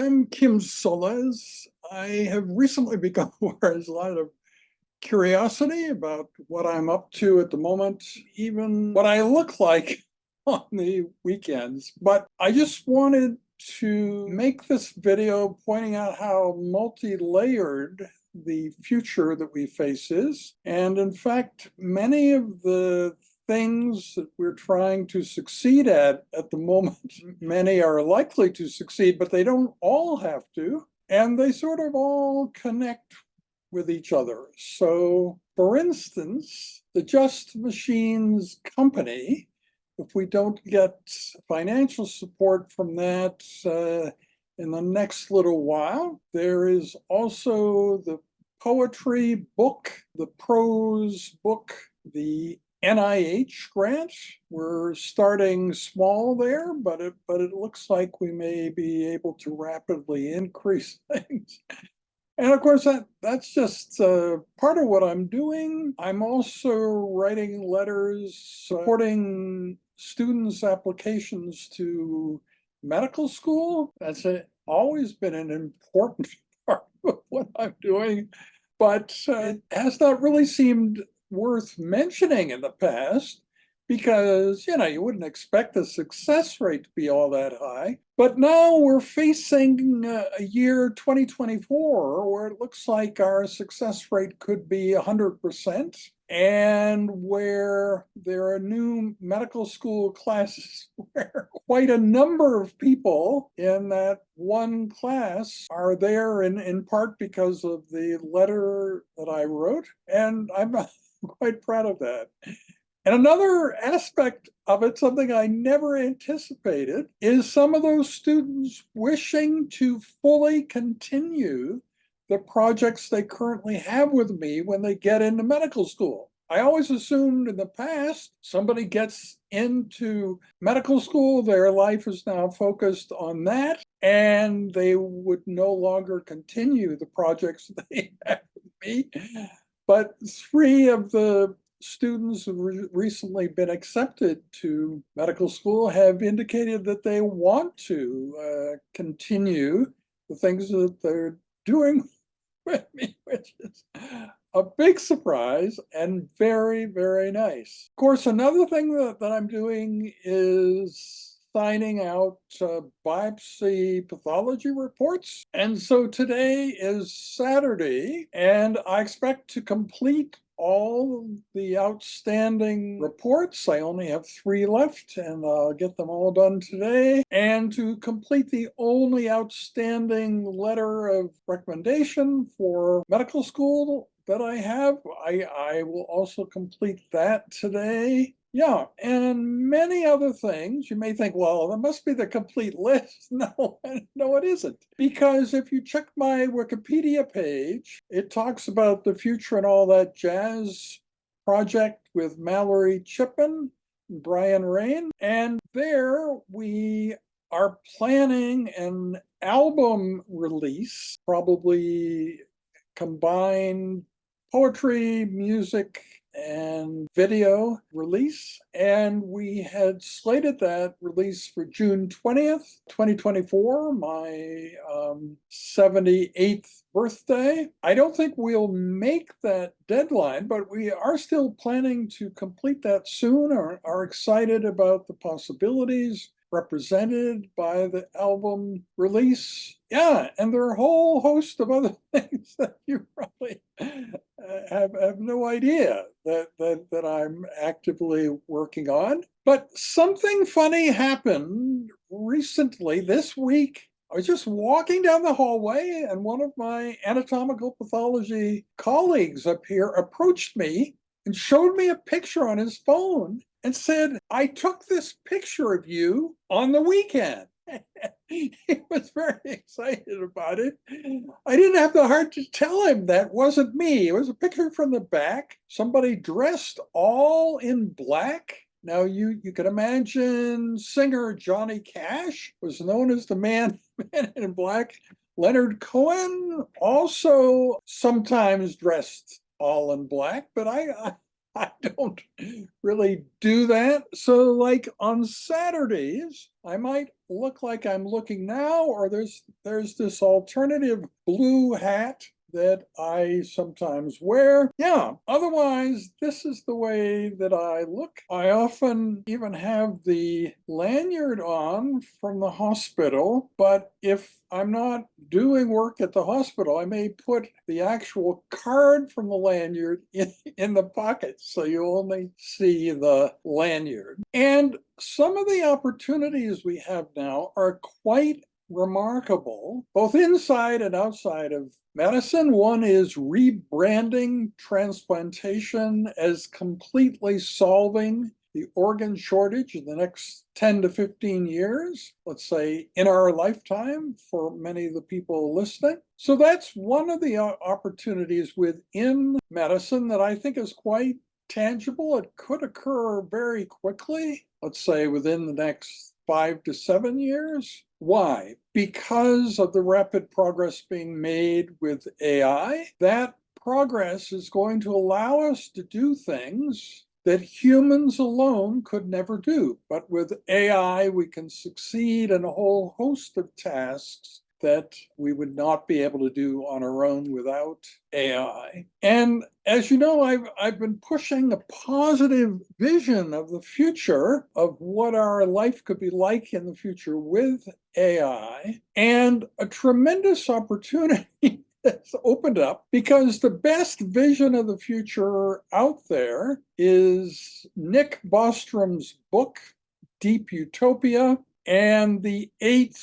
I'm Kim Solez. I have recently become aware there's a lot of curiosity about what I'm up to at the moment, even what I look like on the weekends. But I just wanted to make this video pointing out how multi-layered the future that we face is. And in fact, many of the things that we're trying to succeed at the moment, many are likely to succeed, but they don't all have to. And they sort of all connect with each other. So, for instance, the Just Machines company, if we don't get financial support from that in the next little while, there is also the poetry book, the prose book, the NIH grant. We're starting small there, but it looks like we may be able to rapidly increase things. And of course, that's just part of what I'm doing. I'm also writing letters supporting students' applications to medical school. That's always been an important part of what I'm doing, but it has not really seemed worth mentioning in the past because, you wouldn't expect the success rate to be all that high. But now we're facing a year 2024 where it looks like our success rate could be 100%, and where there are new medical school classes where quite a number of people in that one class are there in part because of the letter that I wrote, and I'm quite proud of that. And another aspect of it, something I never anticipated, is some of those students wishing to fully continue the projects they currently have with me when they get into medical school. I always assumed in the past, somebody gets into medical school, their life is now focused on that, and they would no longer continue the projects they have with me. But 3 of the students who've recently been accepted to medical school have indicated that they want to continue the things that they're doing with me, which is a big surprise and very, very nice. Of course, another thing that I'm doing is signing out biopsy pathology reports. And so today is Saturday, and I expect to complete all the outstanding reports. I only have 3 left, and I'll get them all done today. And to complete the only outstanding letter of recommendation for medical school that I have, I will also complete that today. Yeah, and many other things. You may think, well, that must be the complete list. No, it isn't. Because if you check my Wikipedia page, it talks about the Future and All That Jazz project with Mallory Chipman and Brian Rain. And there we are planning an album release, probably combined poetry, music, and video release. And we had slated that release for June 20th, 2024, my 78th birthday. I don't think we'll make that deadline, but we are still planning to complete that soon, are excited about the possibilities represented by the album release. Yeah, and there are a whole host of other things that you probably have no idea that I'm actively working on. But something funny happened recently this week. I was just walking down the hallway, and one of my anatomical pathology colleagues up here approached me and showed me a picture on his phone and said, "I took this picture of you on the weekend." He was very excited about it. I didn't have the heart to tell him that wasn't me. It was a picture from the back, somebody dressed all in black. Now, you can imagine singer Johnny Cash was known as the man in black. Leonard Cohen also sometimes dressed all in black, but I don't really do that. So like on Saturdays, I might look like I'm looking now, or there's this alternative blue hat that I sometimes wear. Yeah, otherwise, this is the way that I look. I often even have the lanyard on from the hospital, but if I'm not doing work at the hospital, I may put the actual card from the lanyard in the pocket, so you only see the lanyard. And some of the opportunities we have now are quite remarkable, both inside and outside of medicine. One is rebranding transplantation as completely solving the organ shortage in the next 10 to 15 years, let's say in our lifetime for many of the people listening. So that's one of the opportunities within medicine that I think is quite tangible. It could occur very quickly, let's say within the next 5 to 7 years. Why? Because of the rapid progress being made with AI. That progress is going to allow us to do things that humans alone could never do. But with AI, we can succeed in a whole host of tasks that we would not be able to do on our own without AI. And as you know, I've been pushing a positive vision of the future of what our life could be like in the future with AI, and a tremendous opportunity has opened up because the best vision of the future out there is Nick Bostrom's book, Deep Utopia, and the 8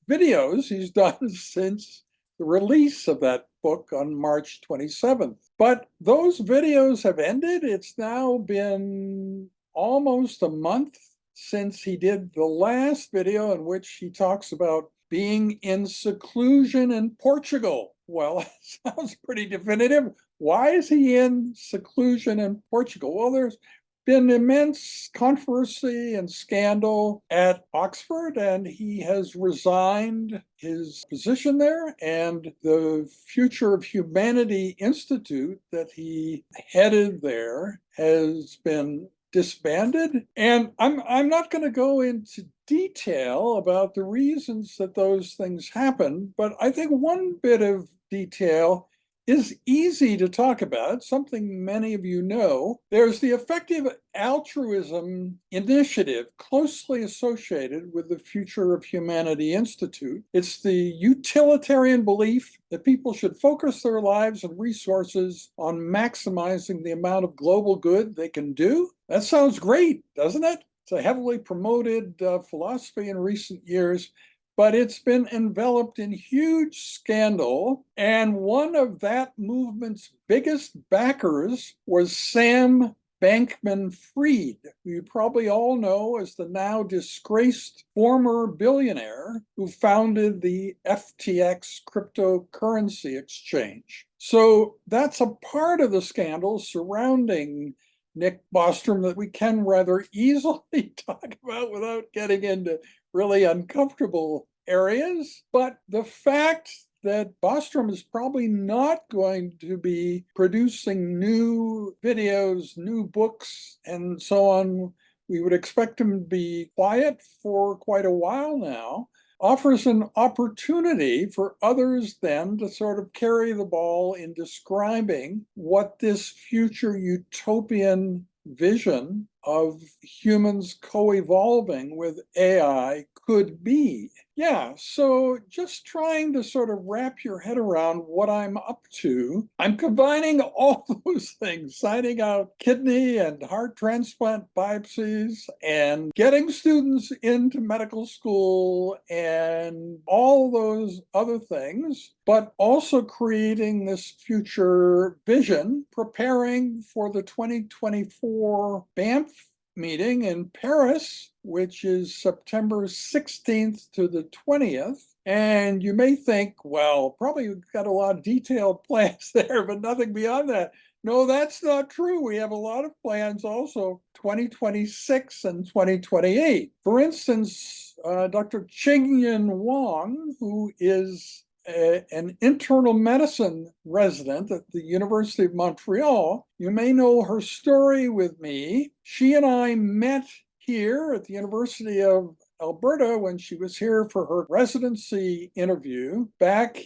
videos he's done since the release of that book on March 27th. But those videos have ended. It's now been almost a month since he did the last video in which he talks about being in seclusion in Portugal. Well, that sounds pretty definitive. Why is he in seclusion in Portugal? Well, there's been immense controversy and scandal at Oxford, and he has resigned his position there. And the Future of Humanity Institute that he headed there has been disbanded. And I'm not going to go into detail about the reasons that those things happen, but I think one bit of detail is easy to talk about, something many of you know. There's the Effective Altruism Initiative, closely associated with the Future of Humanity Institute. It's the utilitarian belief that people should focus their lives and resources on maximizing the amount of global good they can do. That sounds great, doesn't it? It's a heavily promoted philosophy in recent years, but it's been enveloped in huge scandal. And one of that movement's biggest backers was Sam Bankman-Fried, who you probably all know as the now disgraced former billionaire who founded the FTX cryptocurrency exchange. So that's a part of the scandal surrounding Nick Bostrom that we can rather easily talk about without getting into really uncomfortable areas. But the fact that Bostrom is probably not going to be producing new videos, new books, and so on, we would expect him to be quiet for quite a while now, offers an opportunity for others then to sort of carry the ball in describing what this future utopian vision of humans co-evolving with AI could be. Yeah, so just trying to sort of wrap your head around what I'm up to. I'm combining all those things, signing out kidney and heart transplant biopsies and getting students into medical school and all those other things, but also creating this future vision, preparing for the 2024 Banff meeting in Paris, which is September 16th to the 20th. And you may think, well, probably we've got a lot of detailed plans there, but nothing beyond that. No, that's not true. We have a lot of plans also 2026 and 2028. For instance, Dr. Qing Yin Wang, who is an internal medicine resident at the University of Montreal. You may know her story with me. She and I met here at the University of Alberta when she was here for her residency interview back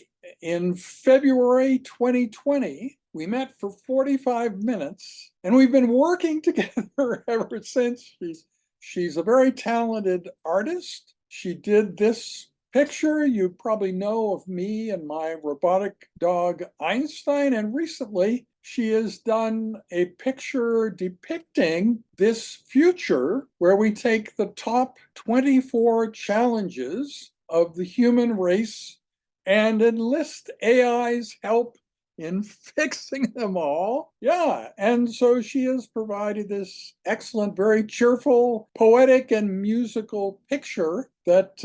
in February 2020. We met for 45 minutes, and we've been working together ever since. She's a very talented artist. She did this picture you probably know of me and my robotic dog Einstein, and recently she has done a picture depicting this future where we take the top 24 challenges of the human race and enlist AI's help in fixing them all. Yeah. And so she has provided this excellent, very cheerful, poetic, and musical picture that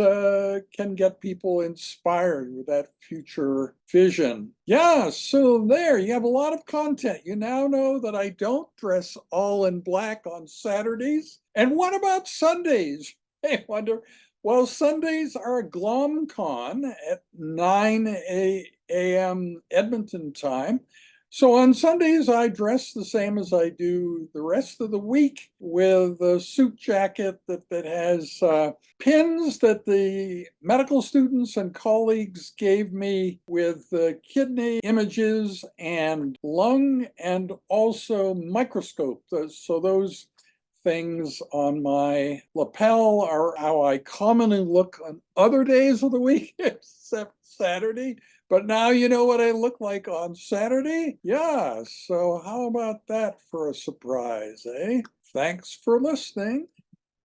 can get people inspired with that future vision. Yeah. So there you have a lot of content. You now know that I don't dress all in black on Saturdays. And what about Sundays? I wonder. Well, Sundays are GlomCon at 9 a.m. Edmonton time. So on Sundays, I dress the same as I do the rest of the week with a suit jacket that has pins that the medical students and colleagues gave me with kidney images and lung and also microscope. So those things on my lapel are how I commonly look on other days of the week, except Saturday. But now you know what I look like on Saturday? Yeah, so how about that for a surprise, eh? Thanks for listening.